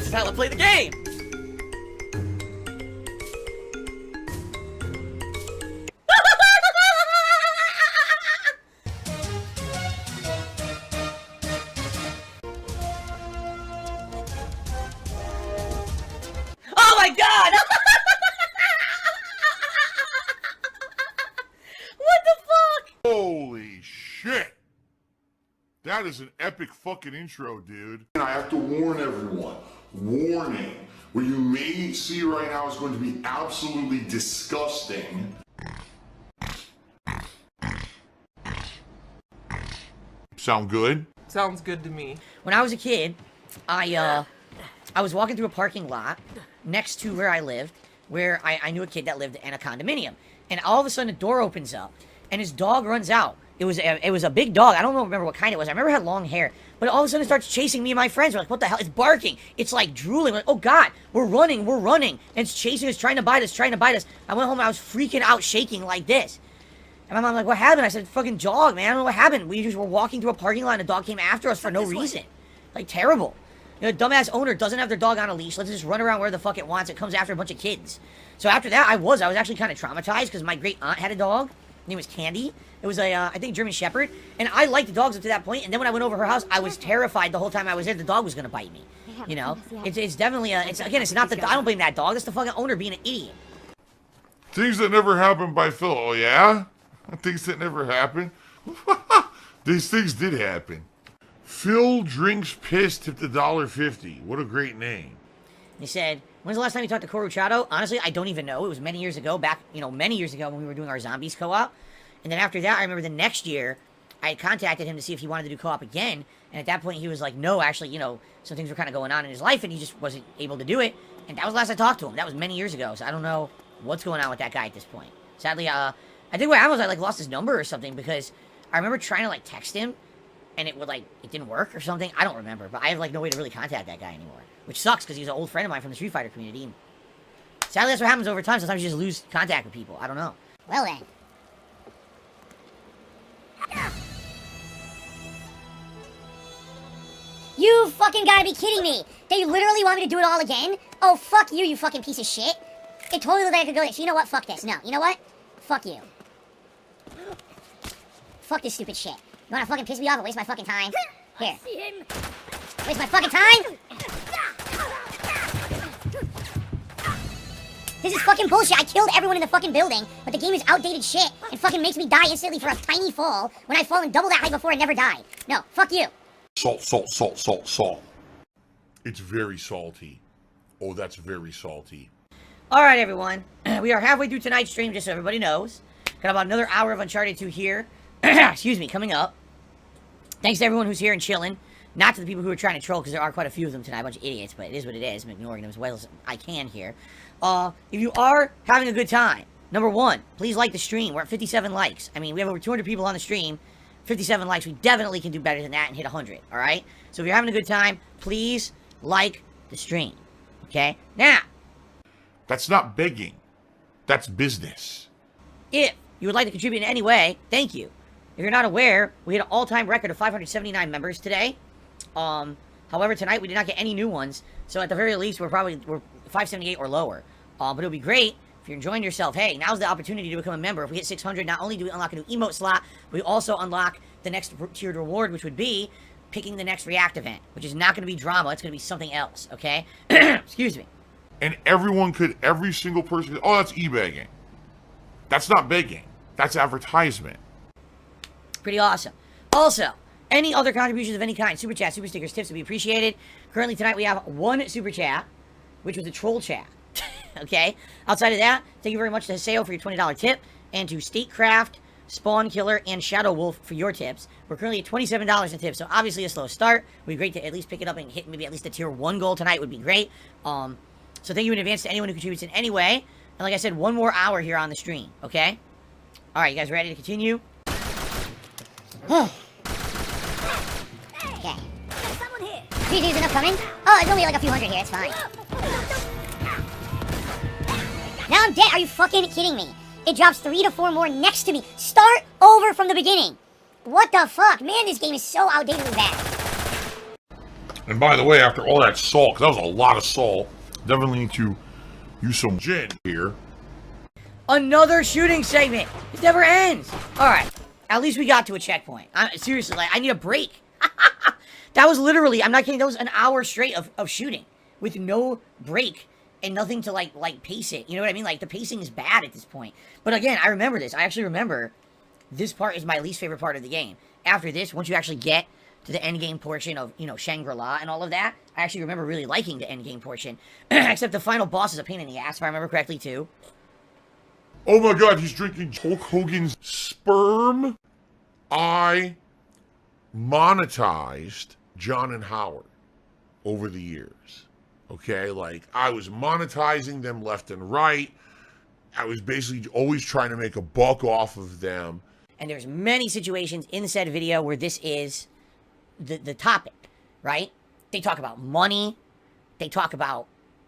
This is how I play the game! Oh my god! What the fuck? Holy shit! That is an epic fucking intro, dude. And I have to warn everyone, warning, what you may see right now is going to be absolutely disgusting. Sound good? Sounds good to me. When I was a kid, I was walking through a parking lot next to where I lived, where I knew a kid that lived in a condominium. And all of a sudden, a door opens up, and his dog runs out. It was a big dog. I don't remember what kind it was. I remember it had long hair. But all of a sudden, it starts chasing me and my friends. We're like, what the hell? It's barking. It's like drooling. We're like, oh, God. We're running. And it's chasing us, trying to bite us. I went home and I was freaking out, shaking like this. And my mom like, what happened? I said, fucking dog, man. I don't know what happened. We just were walking through a parking lot and a dog came after us for no reason. Like, terrible. You know, dumbass owner doesn't have their dog on a leash. Let's just run around where the fuck it wants. It comes after a bunch of kids. So after that, I was actually kind of traumatized because my great aunt had a dog. Her name was Candy. It was a, I think, German Shepherd. And I liked the dogs up to that point. And then when I went over her house, I was terrified the whole time I was there. The dog was going to bite me. You know? It's definitely a... It's not the... I don't blame that dog. That's the fucking owner being an idiot. Things that never happened by Phil. Oh, yeah? Things that never happened? These things did happen. Phil drinks piss tipped $1.50. What a great name. He said, when's the last time you talked to Coruchado? Honestly, I don't even know. It was many years ago, many years ago when we were doing our Zombies co-op. And then after that, I remember the next year, I had contacted him to see if he wanted to do co-op again. And at that point, he was like, no, actually, some things were kind of going on in his life, and he just wasn't able to do it. And that was the last I talked to him. That was many years ago, so I don't know what's going on with that guy at this point. Sadly, I think what happened was I, lost his number or something, because I remember trying to, text him, and it didn't work or something. I don't remember, but I have, no way to really contact that guy anymore. Which sucks, because he's an old friend of mine from the Street Fighter community. And sadly, that's what happens over time. Sometimes you just lose contact with people. I don't know. Well then. You fucking gotta be kidding me! They literally want me to do it all again? Oh, fuck you, you fucking piece of shit! It totally looked like I could go there. So you know what? Fuck this. No, you know what? Fuck you. Fuck this stupid shit. You wanna fucking piss me off and waste my fucking time? Here. Waste my fucking time? This is fucking bullshit. I killed everyone in the fucking building, but the game is outdated shit and fucking makes me die instantly for a tiny fall when I've fallen double that height before and never died. No, fuck you. Salt, salt, salt, salt, salt. It's very salty. Oh, that's very salty. Alright, everyone. We are halfway through tonight's stream, just so everybody knows. Got about another hour of Uncharted 2 here. Excuse me, coming up. Thanks to everyone who's here and chilling. Not to the people who are trying to troll, because there are quite a few of them tonight. A bunch of idiots, but it is what it is. I'm ignoring them as well as I can here. If you are having a good time, number one, please like the stream. We're at 57 likes. I mean, we have over 200 people on the stream. 57 likes. We definitely can do better than that and hit 100, alright? So if you're having a good time, please like the stream. Okay? Now, That's not begging. That's business. if you would like to contribute in any way, thank you. If you're not aware, we hit an all-time record of 579 members today. However, tonight we did not get any new ones, so at the very least, we're 578 or lower. But it would be great if you're enjoying yourself. Hey, now's the opportunity to become a member. If we hit 600, not only do we unlock a new emote slot, we also unlock the next tiered reward, which would be picking the next React event, which is not going to be drama. It's going to be something else, okay? Excuse me. And every single person could, oh, that's e-begging. That's not begging. That's advertisement. Pretty awesome. Also, any other contributions of any kind, super chat, super stickers, tips would be appreciated. Currently tonight we have one super chat, which was a troll chat. Okay? Outside of that, thank you very much to Haseo for your $20 tip, and to Statecraft, Spawn Killer, and Shadow Wolf for your tips. We're currently at $27 in tips, so obviously a slow start. It would be great to at least pick it up and hit maybe at least the tier 1 goal tonight would be great. So thank you in advance to anyone who contributes in any way. And like I said, one more hour here on the stream, okay? Alright, you guys ready to continue? Okay. GG's enough coming? Oh, there's only like a few hundred here, it's fine. Now I'm dead, are you fucking kidding me? It drops 3 to 4 more next to me. Start over from the beginning. What the fuck? Man, this game is so outdatedly bad. And by the way, after all that salt, because that was a lot of salt, definitely need to use some gin here. Another shooting segment. It never ends. All right. At least we got to a checkpoint. Seriously, like, I need a break. That was literally, I'm not kidding, that was an hour straight of shooting with no break and nothing to like pace it. You know what I mean? Like, the pacing is bad at this point. But again, I remember this. I actually remember this part is my least favorite part of the game. After this, once you actually get to the end game portion of, you know, Shangri-La and all of that, I actually remember really liking the end game portion. Except the final boss is a pain in the ass, if I remember correctly, too. Oh my god, he's drinking Hulk Hogan's sperm. I monetized John and Howard over the years. Okay, like, I was monetizing them left and right. I was basically always trying to make a buck off of them. And there's many situations in said video where this is the topic, right? They talk about money. They talk about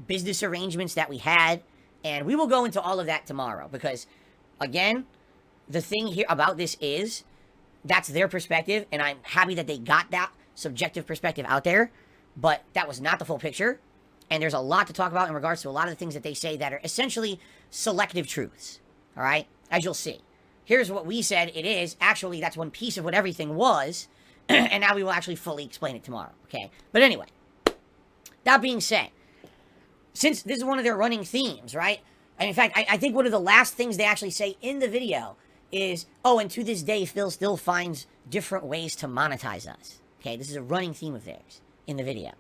business arrangements that we had. And we will go into all of that tomorrow because, again, the thing here about this is that's their perspective. And I'm happy that they got that subjective perspective out there. But that was not the full picture. And there's a lot to talk about in regards to a lot of the things that they say that are essentially selective truths. All right? As you'll see. Here's what we said it is. Actually, that's one piece of what everything was. And now we will actually fully explain it tomorrow. Okay? But anyway. That being said, since this is one of their running themes, right? And in fact, I think one of the last things they actually say in the video is, oh, and to this day, Phil still finds different ways to monetize us. Okay? This is a running theme of theirs in the video.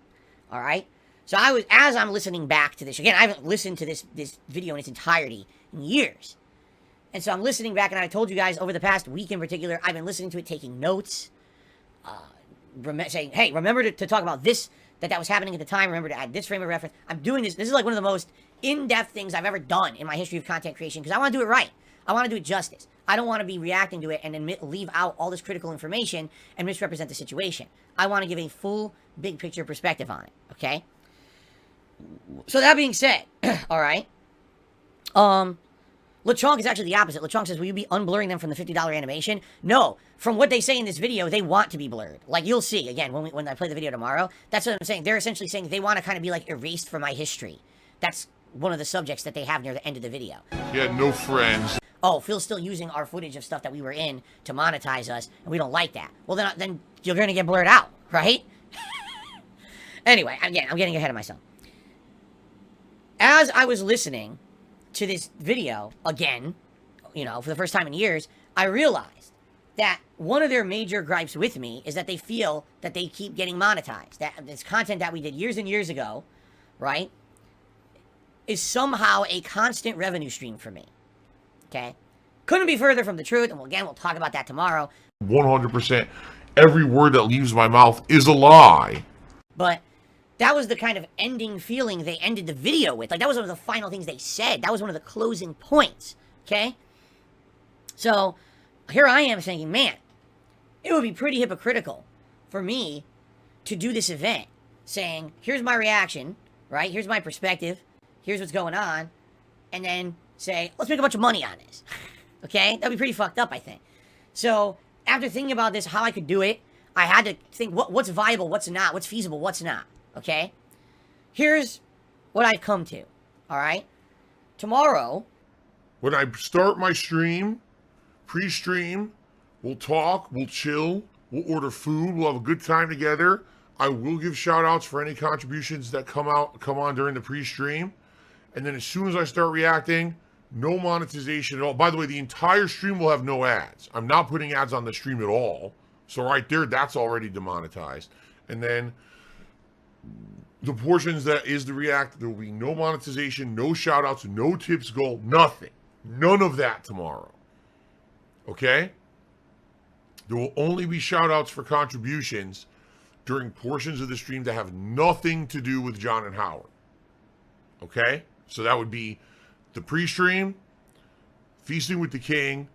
All right? So as I'm listening back to this, again, I haven't listened to this video in its entirety in years. And so I'm listening back, and I told you guys over the past week in particular, I've been listening to it, taking notes, saying, hey, remember to talk about this, that was happening at the time, remember to add this frame of reference. I'm doing this. This is like one of the most in-depth things I've ever done in my history of content creation, because I want to do it right. I want to do it justice. I don't want to be reacting to it and then leave out all this critical information and misrepresent the situation. I want to give a full, big picture perspective on it, okay? So that being said, all right, LeChonk is actually the opposite. LeChonk says, will you be unblurring them from the $50 animation? No. From what they say in this video, they want to be blurred. Like, you'll see, again, when I play the video tomorrow, that's what I'm saying. They're essentially saying they want to kind of be, like, erased from my history. That's one of the subjects that they have near the end of the video. He had no friends. Oh, Phil's still using our footage of stuff that we were in to monetize us, and we don't like that. Well, then you're going to get blurred out, right? Anyway, again, I'm getting ahead of myself. As I was listening to this video, again, you know, for the first time in years, I realized that one of their major gripes with me is that they feel that they keep getting monetized. That this content that we did years and years ago, right, is somehow a constant revenue stream for me. Okay? Couldn't be further from the truth, and again, we'll talk about that tomorrow. 100%. Every word that leaves my mouth is a lie. But that was the kind of ending feeling they ended the video with. Like, that was one of the final things they said. That was one of the closing points. Okay? So, here I am thinking, man, it would be pretty hypocritical for me to do this event saying, here's my reaction, right? Here's my perspective. Here's what's going on. And then say, let's make a bunch of money on this. Okay? That'd be pretty fucked up, I think. So, after thinking about this, how I could do it, I had to think, what's viable, what's not, what's feasible, what's not. Okay? Here's what I've come to. Alright? Tomorrow, when I start my stream, pre-stream, we'll talk, we'll chill, we'll order food, we'll have a good time together. I will give shout-outs for any contributions that come on during the pre-stream. And then as soon as I start reacting, no monetization at all. By the way, the entire stream will have no ads. I'm not putting ads on the stream at all. So right there, that's already demonetized. And then the portions that is the react, there will be no monetization, no shout-outs, no tips goal, nothing. None of that tomorrow. Okay? There will only be shout-outs for contributions during portions of the stream that have nothing to do with John and Howard. Okay? So that would be the pre-stream, Feasting with the King,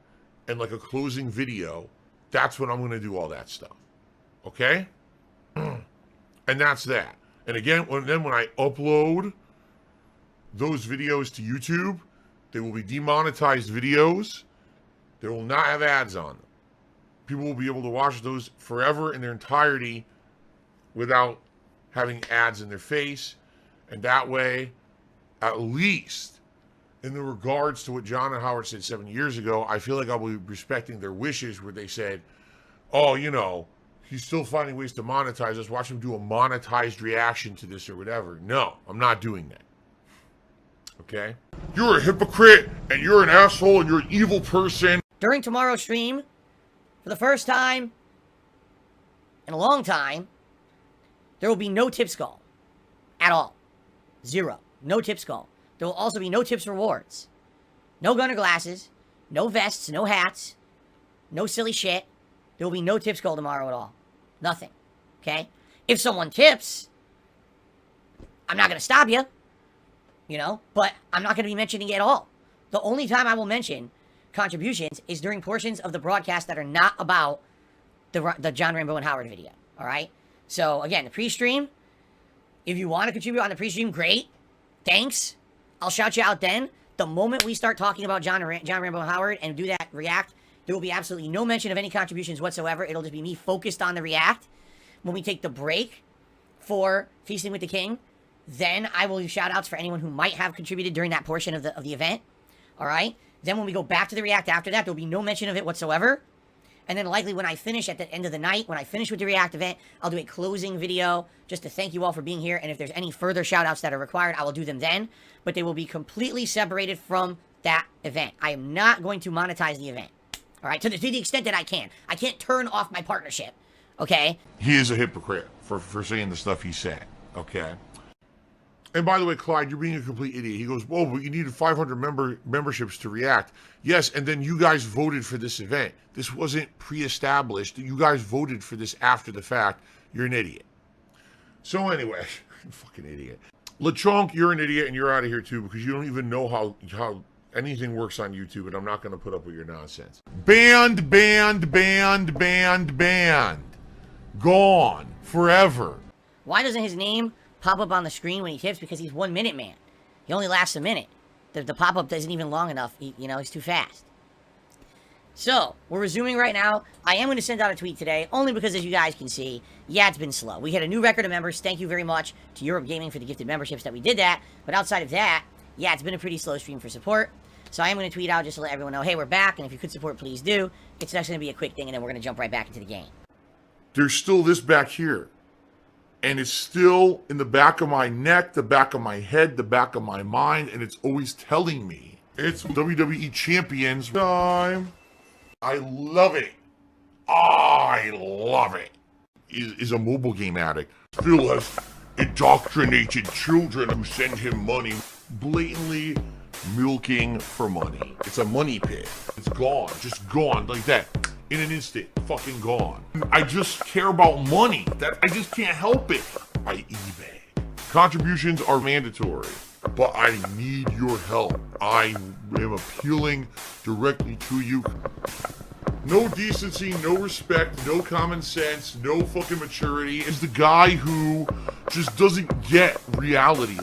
and like a closing video. That's when I'm going to do all that stuff. Okay? And that's that. And again, when I upload those videos to YouTube, they will be demonetized videos. They will not have ads on them. People will be able to watch those forever in their entirety without having ads in their face. And that way, at least in the regards to what John and Howard said 7 years ago, I feel like I'll be respecting their wishes where they said, oh, you know, he's still finding ways to monetize us. Watch him do a monetized reaction to this or whatever. No, I'm not doing that. Okay? You're a hypocrite, and you're an asshole, and you're an evil person. During tomorrow's stream, for the first time in a long time, there will be no tip skull at all. 0. No tip skull. There will also be no tips rewards. No gunner glasses, no vests, no hats, no silly shit. There will be no tip skull tomorrow at all. Nothing. Okay? If someone tips, I'm not going to stop you. You know? But I'm not going to be mentioning it at all. The only time I will mention contributions is during portions of the broadcast that are not about the John Rambo and Howard video. Alright? So, again, the pre-stream, if you want to contribute on the pre-stream, great. Thanks. I'll shout you out then. The moment we start talking about John Rambo and Howard and do that react, there will be absolutely no mention of any contributions whatsoever. It'll just be me focused on the react. When we take the break for Feasting with the King, then I will use shout-outs for anyone who might have contributed during that portion of the event. Alright? Then when we go back to the react after that, there will be no mention of it whatsoever. And then likely when I finish at the end of the night, when I finish with the react event, I'll do a closing video just to thank you all for being here. And if there's any further shout-outs that are required, I will do them then. But they will be completely separated from that event. I am not going to monetize the event. Alright? To the extent that I can. I can't turn off my partnership. Okay? He is a hypocrite for saying the stuff he said. Okay? And by the way, Clyde, you're being a complete idiot. He goes, whoa, but you needed 500 memberships to react. Yes, and then you guys voted for this event. This wasn't pre-established. You guys voted for this after the fact. You're an idiot. So anyway, fucking idiot. LeChonk, you're an idiot, and you're out of here too, because you don't even know how anything works on YouTube, and I'm not going to put up with your nonsense. Banned. Gone. Forever. Why doesn't his name pop up on the screen when he tips? Because he's 1 minute man. He only lasts a minute. The pop-up isn't even long enough. He's too fast. So, we're resuming right now. I am going to send out a tweet today, only because, as you guys can see, yeah, it's been slow. We hit a new record of members. Thank you very much to Europe Gaming for the gifted memberships that we did that. But outside of that, yeah, it's been a pretty slow stream for support. So I am going to tweet out just to let everyone know, hey, we're back, and if you could support, please do. It's just going to be a quick thing, and then we're going to jump right back into the game. There's still this back here. And it's still in the back of my neck, the back of my head, the back of my mind, and it's always telling me it's WWE Champions time. I love it. I love it. Is a mobile game addict. Still has indoctrinated children who send him money, blatantly milking for money. It's a money pit. It's gone, just gone like that. In an instant, fucking gone. I just care about money. I just can't help it. I eBay. Contributions are mandatory, but I need your help. I am appealing directly to you. No decency, no respect, no common sense, no fucking maturity. Is the guy who just doesn't get reality.